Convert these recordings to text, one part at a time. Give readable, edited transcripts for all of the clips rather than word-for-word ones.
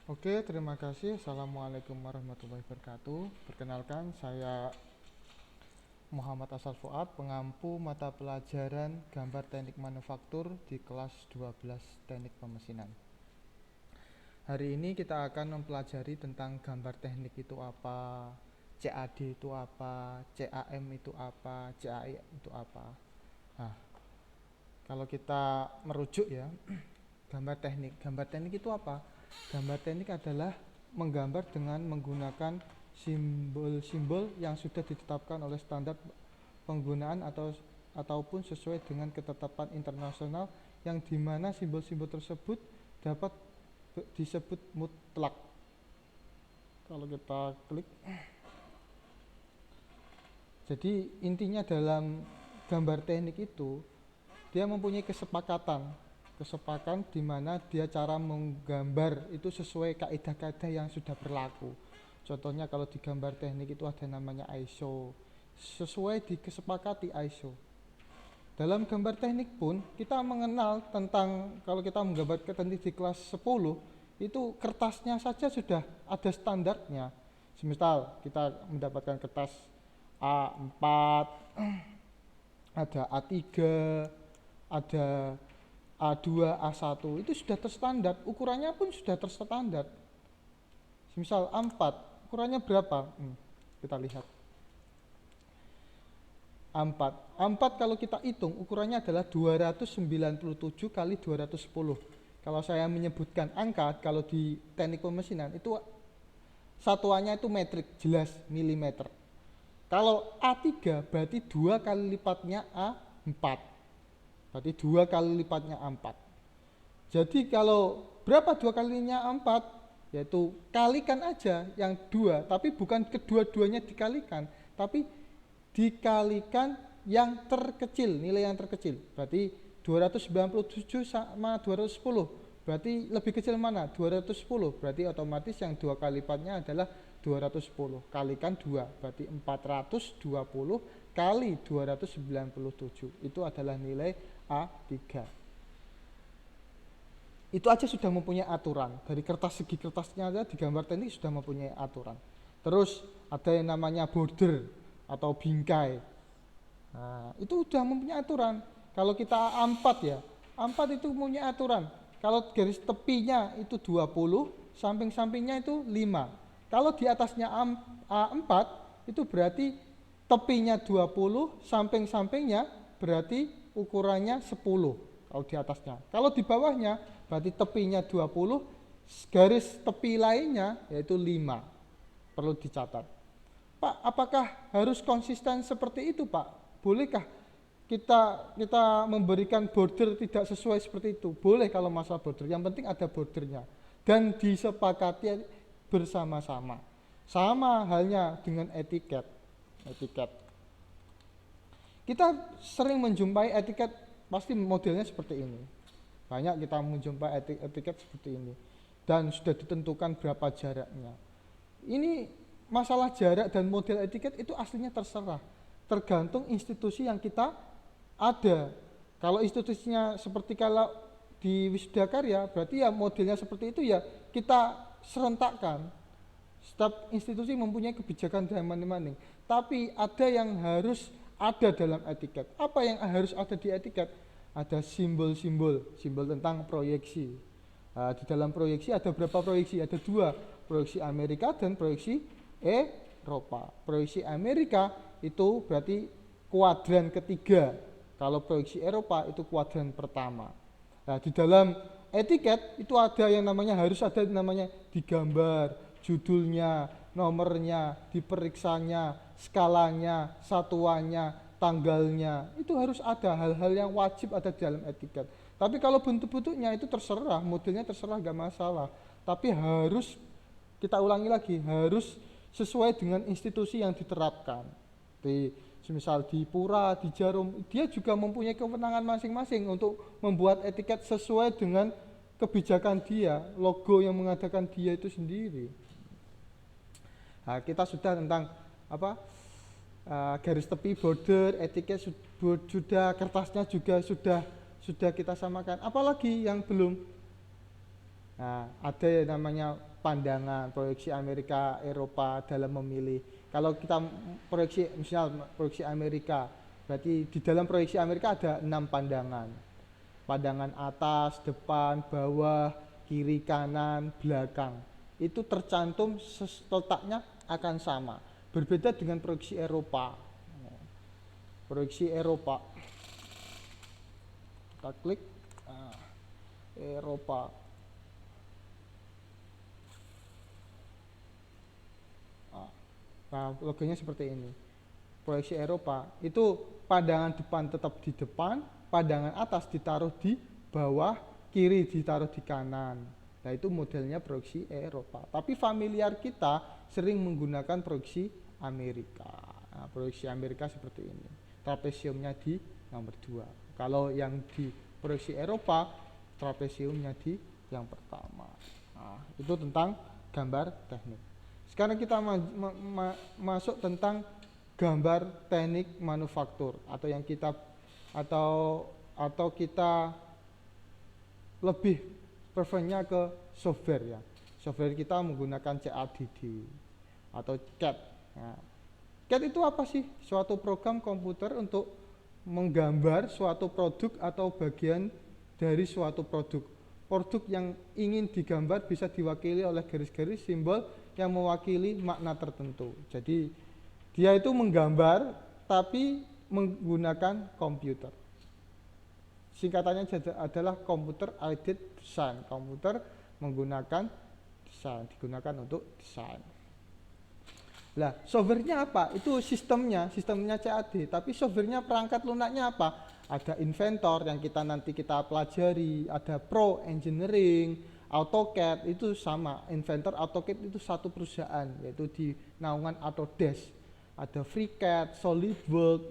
Oke, terima kasih. Assalamualaikum warahmatullahi wabarakatuh. Perkenalkan, saya Muhammad Asal Fuad, pengampu mata pelajaran gambar teknik manufaktur di kelas 12 teknik pemesinan. Hari ini kita akan mempelajari tentang gambar teknik itu apa, CAD itu apa, CAM itu apa, CAI itu apa. Nah, kalau kita merujuk ya, gambar teknik itu apa? Gambar teknik adalah menggambar dengan menggunakan simbol-simbol yang sudah ditetapkan oleh standar penggunaan ataupun sesuai dengan ketetapan internasional, yang dimana simbol-simbol tersebut dapat disebut mutlak. Kalau kita klik, jadi intinya dalam gambar teknik itu dia mempunyai kesepakatan di mana dia cara menggambar itu sesuai kaidah-kaidah yang sudah berlaku. Contohnya kalau di gambar teknik itu ada namanya ISO, sesuai disepakati ISO. Dalam gambar teknik pun kita mengenal tentang, kalau kita menggambar teknik di kelas 10 itu kertasnya saja sudah ada standarnya. Semisal kita mendapatkan kertas A4, ada A3, ada A2, A1, itu sudah terstandar, ukurannya pun sudah terstandar. Misal A4, ukurannya berapa? Kita lihat. A4 kalau kita hitung ukurannya adalah 297 kali 210. Kalau saya menyebutkan angka, kalau di teknik pemesinan itu satuannya itu metrik, jelas milimeter. Kalau A3 berarti 2 kali lipatnya A4. Berarti 2 kali lipatnya A4. Jadi kalau berapa 2 kalinya A4? Yaitu kalikan aja yang 2, tapi bukan kedua-duanya dikalikan, tapi dikalikan yang terkecil, nilai yang terkecil. Berarti 297 sama 210. Berarti lebih kecil mana? 210. Berarti otomatis yang 2 kali lipatnya adalah 210. Kalikan 2, berarti 420 kali 297. Itu adalah nilai A3. Itu aja sudah mempunyai aturan. Dari kertas, segi kertasnya aja di gambar teknik sudah mempunyai aturan. Terus ada yang namanya border atau bingkai. Nah, itu sudah mempunyai aturan. Kalau kita A4 ya, A4 itu mempunyai aturan. Kalau garis tepinya itu 20, samping-sampingnya itu 5. Kalau di atasnya A4 itu berarti tepinya 20, samping-sampingnya berarti ukurannya 10 kalau di atasnya. Kalau di bawahnya berarti tepinya 20, garis tepi lainnya yaitu 5. Perlu dicatat. Pak, apakah harus konsisten seperti itu, Pak? Bolehkah kita memberikan border tidak sesuai seperti itu? Boleh kalau masalah border, yang penting ada bordernya dan disepakati bersama-sama. Sama halnya dengan etiket. Kita sering menjumpai etiket, pasti modelnya seperti ini. Banyak kita menjumpai etiket seperti ini. Dan sudah ditentukan berapa jaraknya. Ini masalah jarak dan model etiket itu aslinya terserah. Tergantung institusi yang kita ada. Kalau institusinya seperti kalau di Wisuda Karya, berarti ya modelnya seperti itu ya kita serentakkan. Setiap institusi mempunyai kebijakan dalam masing-masing. Tapi ada yang harus ada dalam etiket. Apa yang harus ada di etiket? Ada simbol-simbol tentang proyeksi. Nah, di dalam proyeksi ada berapa proyeksi? Ada 2, proyeksi Amerika dan proyeksi Eropa. Proyeksi Amerika itu berarti kuadran ketiga. Kalau proyeksi Eropa itu kuadran pertama. Nah, di dalam etiket itu ada yang namanya, harus ada namanya digambar, judulnya, nomornya, diperiksanya, skalanya, satuannya, tanggalnya. Itu harus ada, hal-hal yang wajib ada di dalam etiket. Tapi kalau bentuk-bentuknya itu terserah, modelnya terserah, gak masalah. Tapi harus, kita ulangi lagi, harus sesuai dengan institusi yang diterapkan. Misal di Pura, di Jarum, dia juga mempunyai kewenangan masing-masing untuk membuat etiket sesuai dengan kebijakan dia, logo yang mengadakan dia itu sendiri. Nah, kita sudah tentang apa, garis tepi, border, etiket sudah, kertasnya juga sudah kita samakan. Apalagi yang belum? Nah, ada yang namanya pandangan proyeksi Amerika Eropa dalam memilih. Kalau kita proyeksi misal proyeksi Amerika, berarti di dalam proyeksi Amerika ada 6 pandangan. Pandangan atas, depan, bawah, kiri, kanan, belakang. Itu tercantum letaknya akan sama. Berbeda dengan proyeksi Eropa. Proyeksi Eropa. Kita klik Eropa. Nah, logonya seperti ini. Proyeksi Eropa itu pandangan depan tetap di depan, pandangan atas ditaruh di bawah, kiri ditaruh di kanan. Nah, itu modelnya proyeksi Eropa. Tapi familiar kita sering menggunakan proyeksi Amerika. Nah, proyeksi Amerika seperti ini. Trapesiumnya di nomor 2. Kalau yang di proyeksi Eropa, trapesiumnya di yang pertama. Nah, itu tentang gambar teknik. Sekarang kita masuk tentang gambar teknik manufaktur atau yang kita atau kita lebih prefernya ke software ya. Software kita menggunakan CADD atau CAD. Nah, CAD itu apa sih? Suatu program komputer untuk menggambar suatu produk atau bagian dari suatu produk. Produk yang ingin digambar bisa diwakili oleh garis-garis simbol yang mewakili makna tertentu. Jadi dia itu menggambar tapi menggunakan komputer. Singkatannya adalah computer aided design. Komputer menggunakan desain, digunakan untuk desain. Lah, softwarenya apa? Itu sistemnya CAD, tapi softwarenya perangkat lunaknya apa? Ada Inventor yang nanti kita pelajari, ada Pro Engineering, AutoCAD itu sama. Inventor, AutoCAD itu satu perusahaan, yaitu di naungan Autodesk. Ada FreeCAD,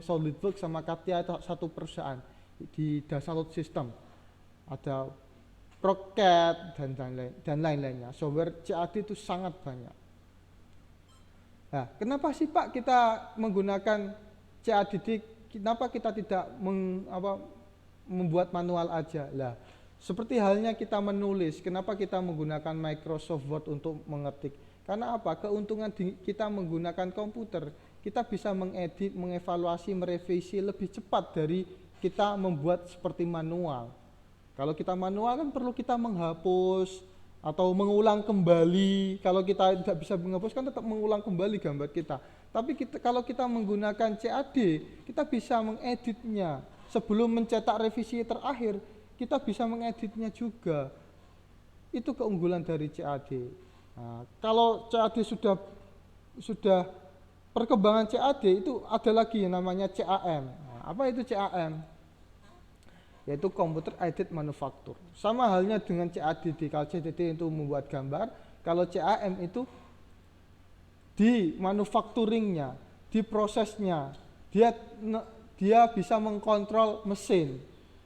SolidWorks sama CATIA itu satu perusahaan di Dassault System. Ada ProCAD dan lain-lainnya. Software CAD itu sangat banyak. Nah, kenapa sih Pak kita menggunakan CAD? Kenapa kita tidak membuat manual aja? Lah, seperti halnya kita menulis, kenapa kita menggunakan Microsoft Word untuk mengetik? Karena apa? Keuntungan kita menggunakan komputer, kita bisa mengedit, mengevaluasi, merevisi lebih cepat dari kita membuat seperti manual. Kalau kita manual kan perlu kita menghapus atau mengulang kembali. Kalau kita tidak bisa menghapus kan tetap mengulang kembali gambar kita. Tapi kalau kita menggunakan CAD, kita bisa mengeditnya. Sebelum mencetak revisi terakhir, kita bisa mengeditnya juga. Itu keunggulan dari CAD. Nah, kalau CAD sudah perkembangan CAD itu ada lagi yang namanya CAM. Nah, apa itu CAM? Yaitu Computer Aided Manufacture. Sama halnya dengan CADD. Kalau CADD itu membuat gambar, kalau CAM itu di manufacturingnya, di prosesnya, dia bisa mengkontrol mesin.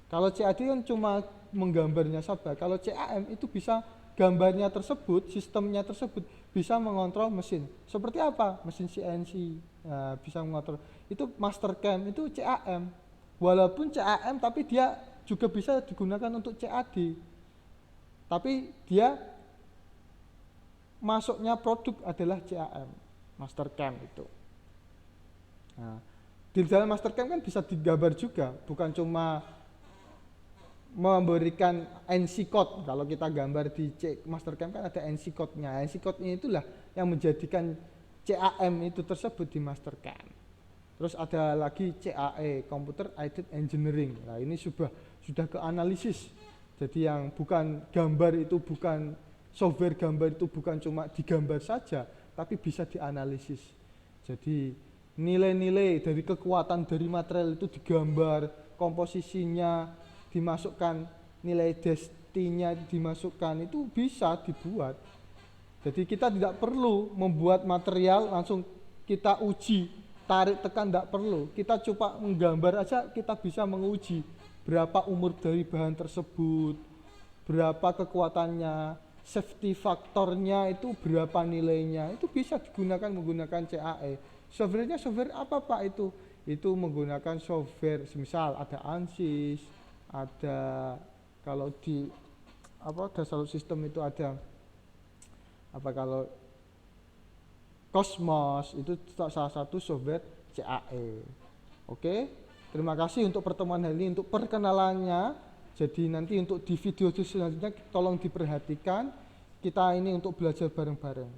Kalau CAD kan cuma menggambarnya saja. Kalau CAM itu bisa gambarnya tersebut, sistemnya tersebut bisa mengontrol mesin. Seperti apa? Mesin CNC bisa mengontrol. Itu Mastercam, itu CAM. Walaupun CAM tapi dia juga bisa digunakan untuk CAD. Tapi dia masuknya produk adalah CAM, Mastercam itu. Nah, di dalam Mastercam kan bisa digambar juga, bukan cuma memberikan NC code. Kalau kita gambar di Mastercam kan ada NC code-nya. NC code-nya itulah yang menjadikan CAM itu tersebut di Mastercam. Terus ada lagi CAE, Computer Aided Engineering. Nah, ini sudah ke analisis. Jadi yang bukan gambar itu bukan software gambar itu bukan cuma digambar saja, tapi bisa dianalisis. Jadi nilai-nilai dari kekuatan dari material itu digambar, komposisinya dimasukkan, nilai density-nya dimasukkan, itu bisa dibuat. Jadi kita tidak perlu membuat material langsung kita uji, tarik tekan tidak perlu. Kita coba menggambar aja kita bisa menguji berapa umur dari bahan tersebut, berapa kekuatannya, safety faktornya itu berapa nilainya, itu bisa digunakan menggunakan CAE. Softwarenya software apa Pak itu? Itu menggunakan software, misal ada ANSYS, ada kalau di dasar sistem itu ada apa kalau Cosmos itu salah satu software CAE. Oke, terima kasih untuk pertemuan hari ini, untuk perkenalannya. Jadi nanti untuk di video selanjutnya tolong diperhatikan, kita ini untuk belajar bareng-bareng.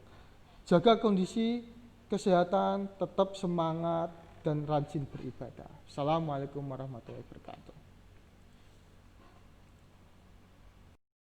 Jaga kondisi kesehatan, tetap semangat dan rajin beribadah. Assalamualaikum warahmatullahi wabarakatuh.